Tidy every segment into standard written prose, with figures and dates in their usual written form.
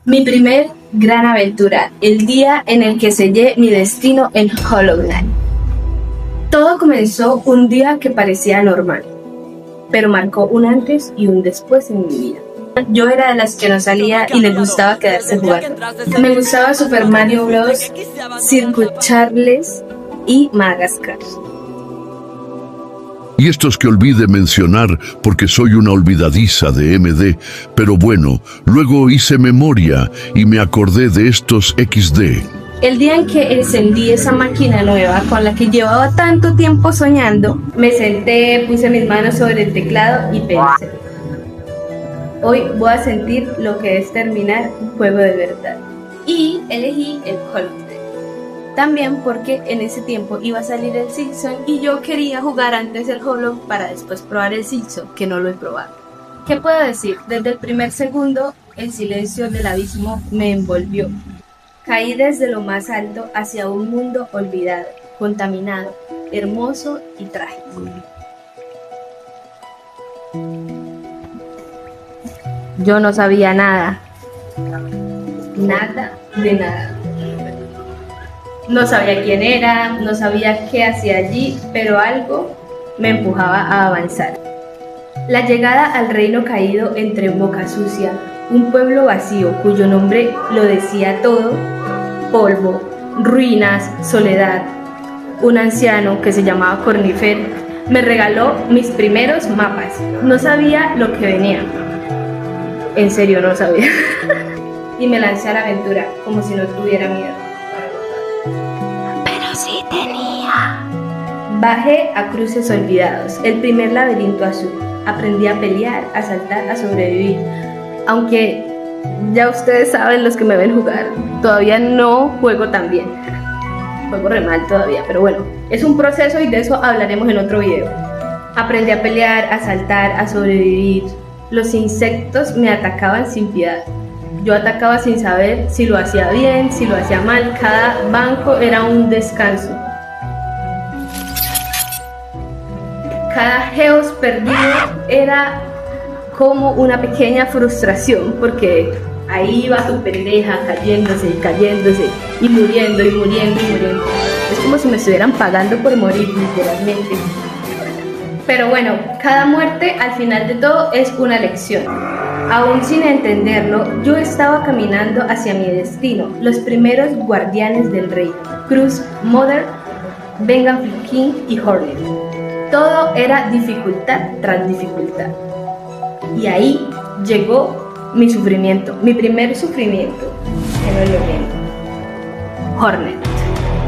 Mi primer gran aventura, el día en el que sellé mi destino en Hollow Knight. Todo comenzó un día que parecía normal, pero marcó un antes y un después en mi vida. Yo era de las que no salía y le gustaba quedarse jugando. Me gustaba Super Mario Bros, Circuit Charles y Madagascar. Y estos que olvidé mencionar porque soy una olvidadiza de MD, pero bueno, luego hice memoria y me acordé de estos XD. El día en que encendí esa máquina nueva con la que llevaba tanto tiempo soñando, me senté, puse mis manos sobre el teclado y pensé: hoy voy a sentir lo que es terminar un juego de verdad. Y elegí el Hollow Knight. También porque en ese tiempo iba a salir el Silksong y yo quería jugar antes el Hollow para después probar el Silksong, que no lo he probado. ¿Qué puedo decir? Desde el primer segundo, el silencio del abismo me envolvió. Caí desde lo más alto hacia un mundo olvidado, contaminado, hermoso y trágico. Yo no sabía nada. Nada de nada. No sabía quién era, no sabía qué hacía allí, pero algo me empujaba a avanzar. La llegada al reino caído entre Boca Sucia, un pueblo vacío cuyo nombre lo decía todo: polvo, ruinas, soledad. Un anciano que se llamaba Cornifer me regaló mis primeros mapas. No sabía lo que venía. En serio, no sabía. Y me lancé a la aventura como si no tuviera miedo. Pero sí tenía. Bajé a Cruces Olvidados, el primer laberinto azul. Aprendí a pelear, a saltar, a sobrevivir. Aunque ya ustedes saben, los que me ven jugar, todavía no juego tan bien. Juego re mal todavía, pero bueno, es un proceso y de eso hablaremos en otro video. Aprendí a pelear, a saltar, a sobrevivir. Los insectos me atacaban sin piedad. Yo atacaba sin saber si lo hacía bien, si lo hacía mal. Cada banco era un descanso. Cada geos perdido era como una pequeña frustración, porque ahí iba tu pendeja cayéndose y muriendo y muriendo y muriendo. Es como si me estuvieran pagando por morir, literalmente. Pero bueno, cada muerte al final de todo es una lección. Aún sin entenderlo, yo estaba caminando hacia mi destino, los primeros guardianes del rey: Cruz, Mother, Vengan King y Hornet. Todo era dificultad tras dificultad. Y ahí llegó mi sufrimiento, mi primer sufrimiento, que no lo miento. Hornet.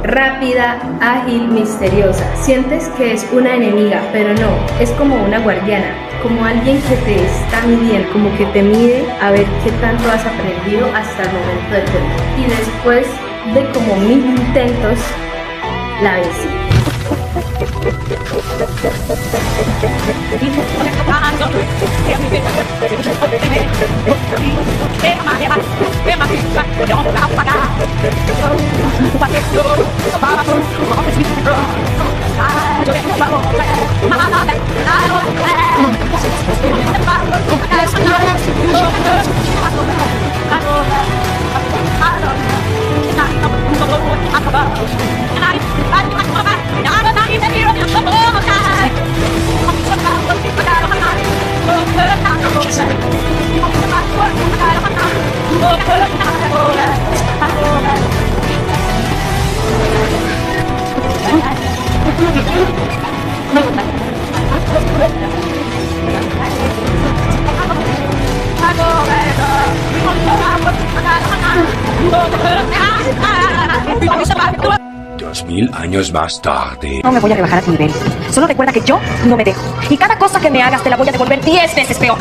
Rápida, ágil, misteriosa. Sientes que es una enemiga, pero no, es como una guardiana, como alguien que te está midiendo, como que te mide a ver qué tanto has aprendido hasta el momento del juego. Y después de como 1000 intentos, la vencí. Años más tarde. No me voy a rebajar a tu nivel. Solo recuerda que yo no me dejo. Y cada cosa que me hagas te la voy a devolver 10 veces peor.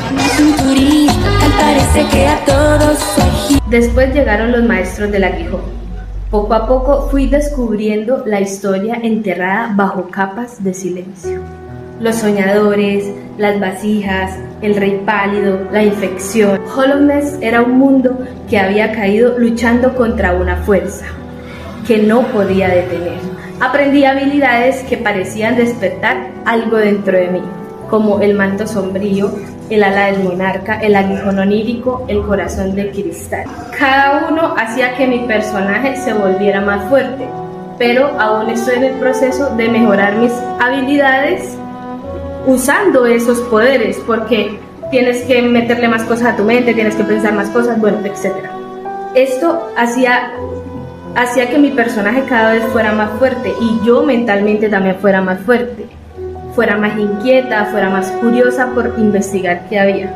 Después llegaron los maestros del aguijón. Poco a poco fui descubriendo la historia enterrada bajo capas de silencio. Los soñadores, las vasijas, el rey pálido, la infección. Hollow Knight era un mundo que había caído luchando contra una fuerza que no podía detener. Aprendí habilidades que parecían despertar algo dentro de mí, como el manto sombrío, el ala del monarca, el aguijón onírico, el corazón de cristal. Cada uno hacía que mi personaje se volviera más fuerte, pero aún estoy en el proceso de mejorar mis habilidades usando esos poderes, porque tienes que meterle más cosas a tu mente, tienes que pensar más cosas, bueno, etc. Esto hacía que mi personaje cada vez fuera más fuerte y yo mentalmente también fuera más fuerte, fuera más inquieta, fuera más curiosa por investigar qué había,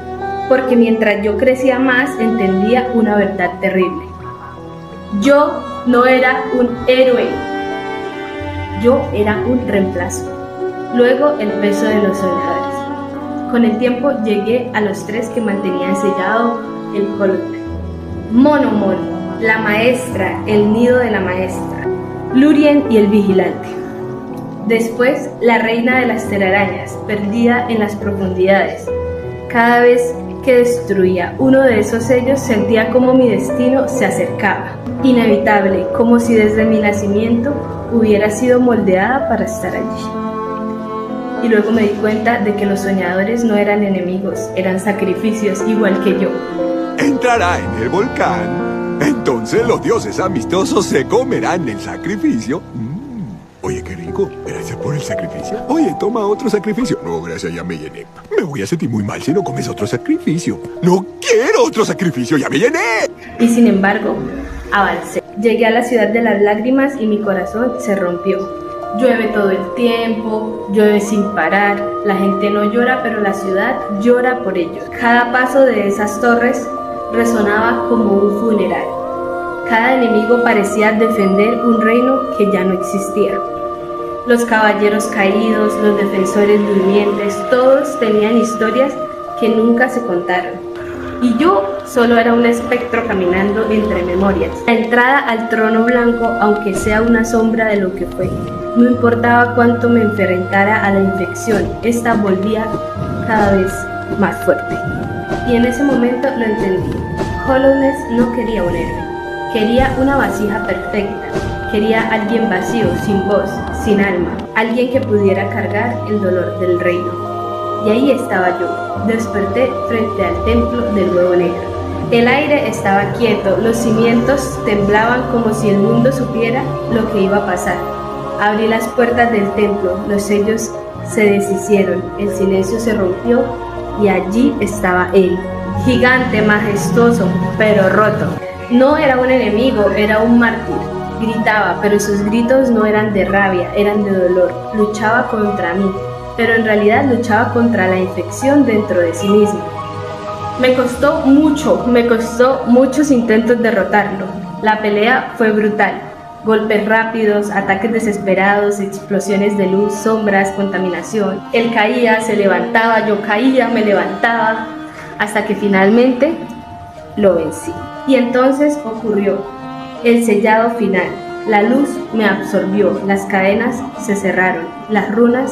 porque mientras yo crecía más entendía una verdad terrible. Yo no era un héroe, yo era un reemplazo. Luego el peso de los soñadores. Con el tiempo llegué a los 3 que mantenían sellado el Hollow Knight. Monomon, la maestra, el nido de la maestra, Lurien y el vigilante. Después, la reina de las telarañas, perdida en las profundidades. Cada vez que destruía uno de esos sellos sentía como mi destino se acercaba, inevitable, como si desde mi nacimiento hubiera sido moldeada para estar allí. Y luego me di cuenta de que los soñadores no eran enemigos, eran sacrificios igual que yo. Entrará en el volcán. Entonces los dioses amistosos se comerán el sacrificio. Oye, qué rico. Gracias por el sacrificio. Oye, toma otro sacrificio. No, gracias, ya me llené. Me voy a sentir muy mal si no comes otro sacrificio. No quiero otro sacrificio, ya me llené. Y sin embargo, avancé. Llegué a la ciudad de las lágrimas y mi corazón se rompió. Llueve todo el tiempo, llueve sin parar, la gente no llora, pero la ciudad llora por ellos. Cada paso de esas torres resonaba como un funeral. Cada enemigo parecía defender un reino que ya no existía. Los caballeros caídos, los defensores durmientes, todos tenían historias que nunca se contaron. Y yo solo era un espectro caminando entre memorias. La entrada al trono blanco, aunque sea una sombra de lo que fue, no importaba cuánto me enfrentara a la infección, esta volvía cada vez más fuerte. Y en ese momento lo entendí. Hollowness no quería un héroe, quería una vasija perfecta, quería alguien vacío, sin voz, sin alma, alguien que pudiera cargar el dolor del reino. Y ahí estaba yo, desperté frente al templo del huevo negro. El aire estaba quieto, los cimientos temblaban como si el mundo supiera lo que iba a pasar. Abrí las puertas del templo, los sellos se deshicieron, el silencio se rompió y allí estaba él, gigante, majestuoso, pero roto. No era un enemigo, era un mártir. Gritaba, pero sus gritos no eran de rabia, eran de dolor. Luchaba contra mí, pero en realidad luchaba contra la infección dentro de sí mismo. Me costó muchos intentos derrotarlo. La pelea fue brutal. Golpes rápidos, ataques desesperados, explosiones de luz, sombras, contaminación. Él caía, se levantaba, yo caía, me levantaba, hasta que finalmente lo vencí. Y entonces ocurrió el sellado final. La luz me absorbió, las cadenas se cerraron, las runas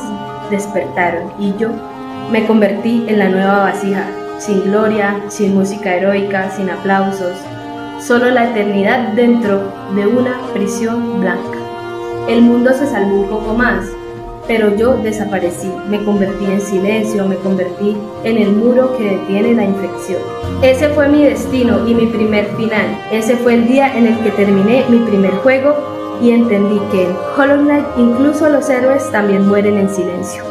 despertaron y yo me convertí en la nueva vasija, sin gloria, sin música heroica, sin aplausos, solo la eternidad dentro de una prisión blanca. El mundo se salvó un poco más, pero yo desaparecí, me convertí en silencio, me convertí en el muro que detiene la infección. Ese fue mi destino y mi primer final. Ese fue el día en el que terminé mi primer juego y entendí que en Hollow Knight incluso los héroes también mueren en silencio.